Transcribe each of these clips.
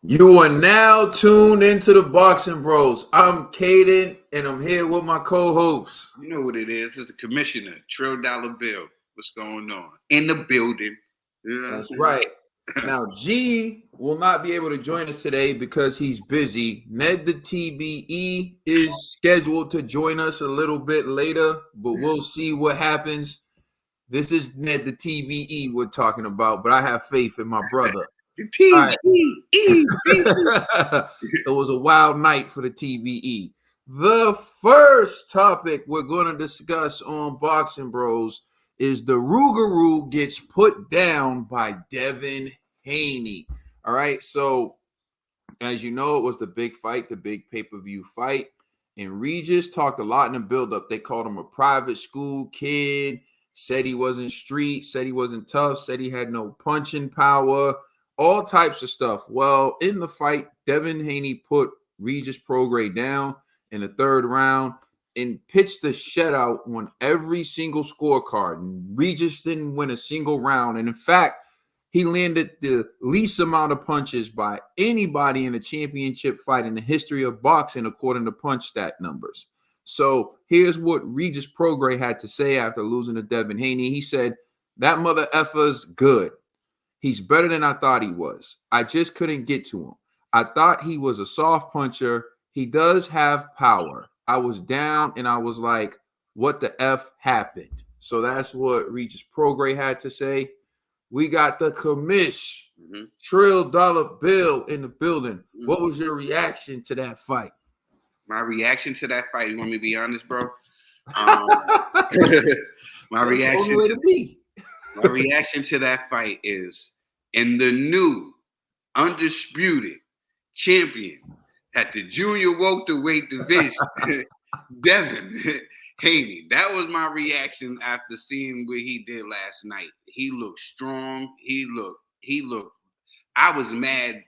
You are now tuned into the Boxing Bros. I'm Caden, and I'm here with my co-host. You know what it is. It's the commissioner, $1 Bill. What's going on? In the building. That's right. Now, G will not be able to join us today because he's busy. Ned the TBE is scheduled to join us a little bit later, but we'll see what happens. This is Ned the TBE we're talking about, but I have faith in my brother. All right. It was a wild night for the TBE. The first topic we're going to discuss on Boxing Bros is the Rougarou gets put down by Devin Haney. All right. So, as you know, it was the big fight, the big pay-per-view fight. And Regis talked a lot in the build-up. They called him a private school kid, said he wasn't street, said he wasn't tough, said he had no punching power. All types of stuff. Well, in the fight, Devin Haney put Regis Prograis down in the third round and pitched the shutout on every single scorecard. And Regis didn't win a single round. And in fact, he landed the least amount of punches by anybody in a championship fight in the history of boxing, according to punch stat numbers. So here's what Regis Prograis had to say after losing to Devin Haney. He said, "That mother effer's good. He's better than I thought he was. I just couldn't get to him. I thought he was a soft puncher. He does have power. I was down and I was like, what the F happened?" So that's what Regis Prograis had to say. We got the commish, $1 Bill in the building. What was your reaction to that fight? My reaction to that fight, you want me to be honest, bro? My reaction to that fight is, in the new undisputed champion at the junior welterweight division, Devin Haney. That was my reaction after seeing what he did last night. He looked strong. He looked. I was mad.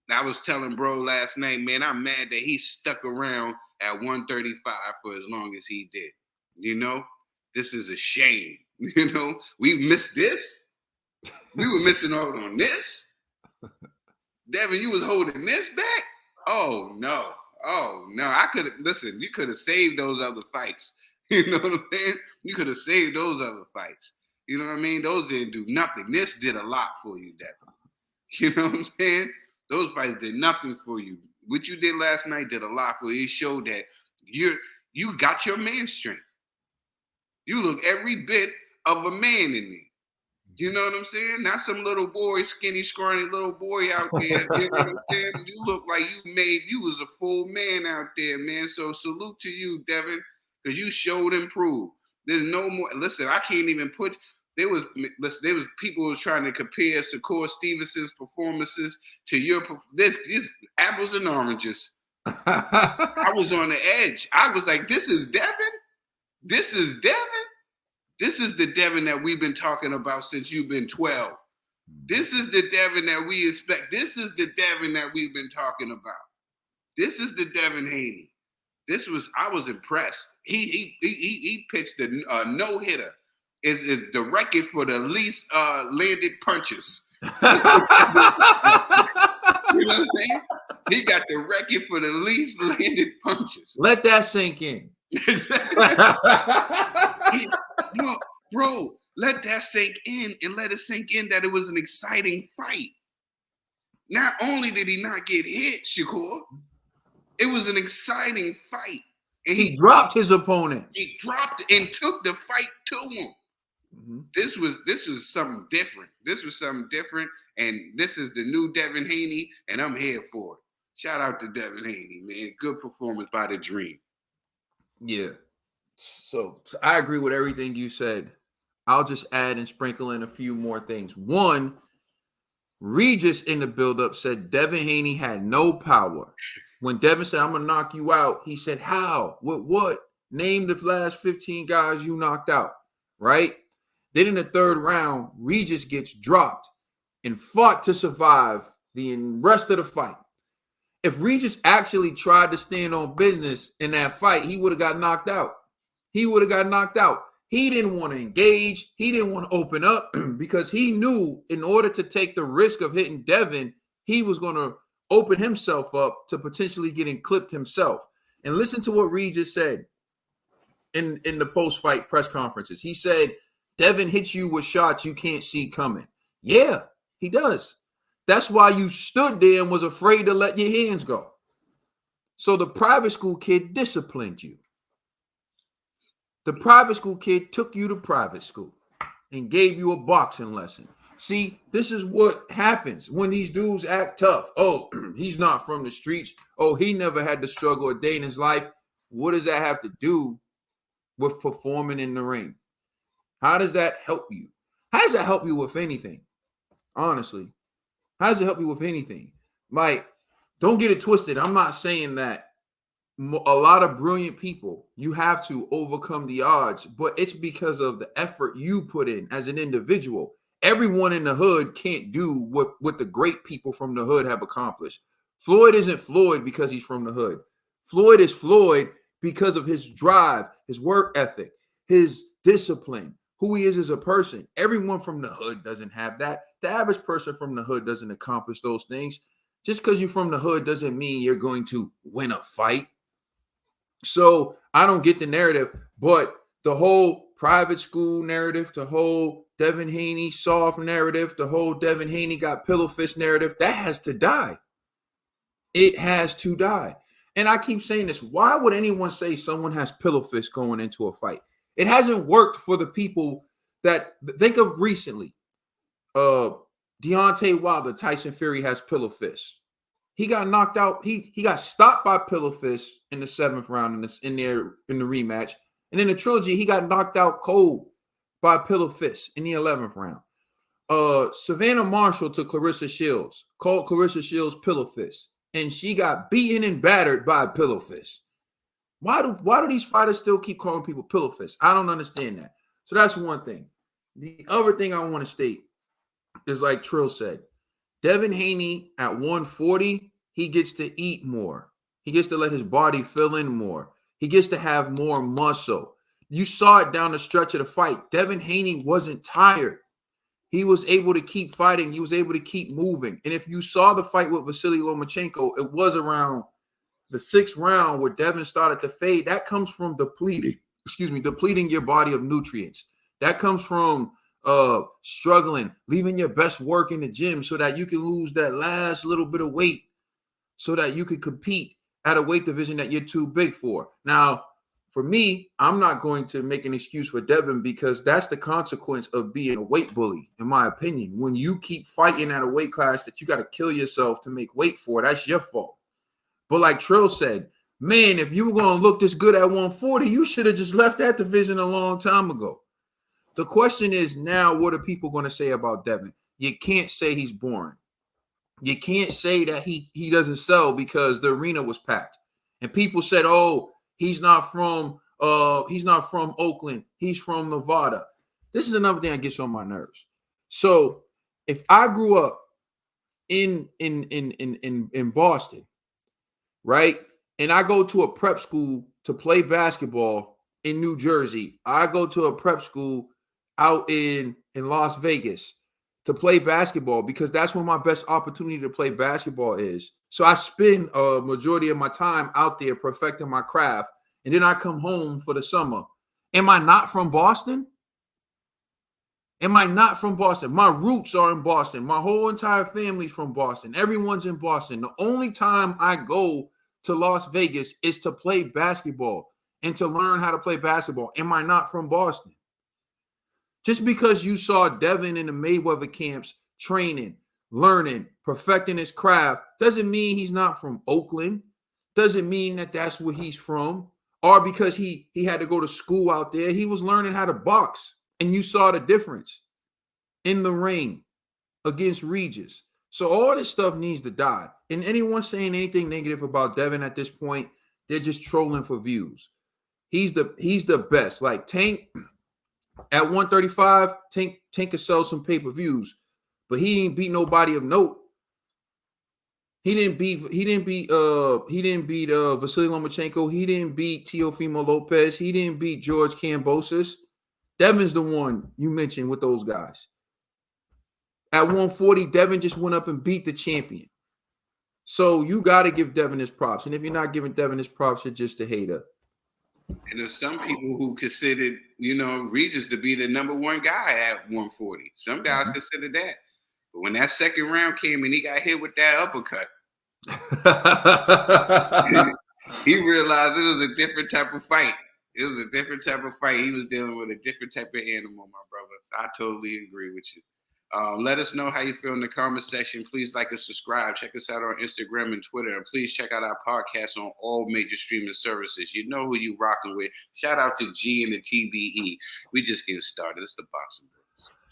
I was telling bro last night, man, I'm mad that he stuck around at 135 for as long as he did. You know, this is a shame. You know, we missed this. We were missing out on this. Devin, you was holding this back? Oh, no. I could have, listen, you could have saved those other fights. You know what I'm saying? You could have saved those other fights. You know what I mean? Those didn't do nothing. This did a lot for you, Devin. You know what I'm saying? Those fights did nothing for you. What you did last night did a lot for you. It showed that you got your man strength. You look every bit of a man in me. You know what I'm saying? Not some little boy, skinny, scrawny little boy out there. You know what I'm saying? You look like you was a full man out there, man. So salute to you, Devin, because you showed and proved. There's no more. Listen, I can't even put. There was people who was trying to compare Shakur Stevenson's performances to your. This apples and oranges. I was on the edge. I was like, this is Devin? This is Devin? This is the Devin that we've been talking about since you've been 12. This is the Devin that we expect. This is the Devin that we've been talking about. This is the Devin Haney. I was impressed. He pitched a no-hitter. Is the record for the least landed punches. You know what I'm saying? He got the record for the least landed punches. Let that sink in. Bro, let that sink in, and let it sink in that it was an exciting fight. Not only did he not get hit, Shakur, it was an exciting fight. And he dropped his opponent. He dropped and took the fight to him. Mm-hmm. This was something different. This was something different, and this is the new Devin Haney, and I'm here for it. Shout out to Devin Haney, man. Good performance by the Dream. Yeah. So I agree with everything you said. I'll just add and sprinkle in a few more things. One, Regis in the buildup said Devin Haney had no power. When Devin said, "I'm going to knock you out," he said, "How? What? Name the last 15 guys you knocked out," right? Then in the third round, Regis gets dropped and fought to survive the rest of the fight. If Regis actually tried to stand on business in that fight, he would have got knocked out. He didn't want to engage. He didn't want to open up because he knew in order to take the risk of hitting Devin, he was going to open himself up to potentially getting clipped himself. And listen to what Reed just said in the post-fight press conferences. He said, Devin hits you with shots you can't see coming. Yeah, he does. That's why you stood there and was afraid to let your hands go. So the private school kid disciplined you. The private school kid took you to private school and gave you a boxing lesson. See, this is what happens when these dudes act tough. Oh, he's not from the streets. Oh, he never had to struggle a day in his life. What does that have to do with performing in the ring? How does that help you? How does that help you with anything? Honestly, how does it help you with anything? Like, don't get it twisted. I'm not saying that a lot of brilliant people, you have to overcome the odds, but it's because of the effort you put in as an individual. Everyone in the hood can't do what the great people from the hood have accomplished. Floyd isn't Floyd because he's from the hood. Floyd is Floyd because of his drive, his work ethic, his discipline, who he is as a person. Everyone from the hood doesn't have that. The average person from the hood doesn't accomplish those things. Just because you're from the hood doesn't mean you're going to win a fight. So I don't get the narrative, but the whole private school narrative, the whole Devin Haney soft narrative, the whole Devin Haney got pillow fist narrative, that has to die. It has to die. And I keep saying this. Why would anyone say someone has pillow fist going into a fight? It hasn't worked for the people that think of recently. Deontay Wilder, Tyson Fury has pillow fist. He got knocked out. He got stopped by pillow fist in the 7th round in the rematch. And in the trilogy, he got knocked out cold by pillow fist in the 11th round. Savannah Marshall to Clarissa Shields, called Clarissa Shields pillow fist, and she got beaten and battered by a pillow fist. Why do these fighters still keep calling people pillow fist? I don't understand that. So that's one thing. The other thing I want to state is, like Trill said, Devin Haney at 140, he gets to eat more. He gets to let his body fill in more. He gets to have more muscle. You saw it down the stretch of the fight. Devin Haney wasn't tired. He was able to keep fighting. He was able to keep moving. And if you saw the fight with Vasily Lomachenko, it was around the 6th round where Devin started to fade. That comes from depleting your body of nutrients. That comes from struggling, leaving your best work in the gym so that you can lose that last little bit of weight so that you can compete at a weight division that you're too big for. Now, for me, I'm not going to make an excuse for Devin because that's the consequence of being a weight bully, in my opinion. When you keep fighting at a weight class that you got to kill yourself to make weight for, that's your fault. But like Trill said, man, if you were going to look this good at 140, you should have just left that division a long time ago. The question is now, what are people going to say about Devin? You can't say he's boring. You can't say that he doesn't sell because the arena was packed. And people said, oh, he's not from Oakland. He's from Nevada. This is another thing that gets on my nerves. So if I grew up in Boston, right, and I go to a prep school to play basketball in New Jersey, I go to a prep school out in Las Vegas to play basketball because that's when my best opportunity to play basketball is. So I spend a majority of my time out there perfecting my craft, and then I come home for the summer. Am I not from Boston? Am I not from Boston? My roots are in Boston. My whole entire family's from Boston. Everyone's in Boston. The only time I go to Las Vegas is to play basketball and to learn how to play basketball. Am I not from Boston? Just because you saw Devin in the Mayweather camps training, learning, perfecting his craft doesn't mean he's not from Oakland. Doesn't mean that that's where he's from. Or because he had to go to school out there, he was learning how to box. And you saw the difference in the ring against Regis. So all this stuff needs to die. And anyone saying anything negative about Devin at this point, they're just trolling for views. He's the best. Like Tank at 135, Tank could sell some pay-per-views, but he didn't beat nobody of note. He didn't beat Vasily Lomachenko. He didn't beat Teofimo Lopez. He didn't beat George Kambosos. Devin's the one you mentioned with those guys. At 140, Devin just went up and beat the champion. So you got to give Devin his props. And if you're not giving Devin his props, you're just a hater. And there's some people who considered, Regis to be the number one guy at 140. Some guys consider that. But when that second round came and he got hit with that uppercut, he realized it was a different type of fight. It was a different type of fight. He was dealing with a different type of animal, my brother. I totally agree with you. Let us know how you feel in the comment section. Please like and subscribe. Check us out on Instagram and Twitter. And please check out our podcast on all major streaming services. You know who you rocking with. Shout out to G and the TBE. We just getting started. It's the Boxing Bros.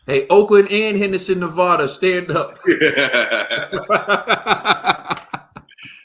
Hey, Oakland and Henderson, Nevada, stand up.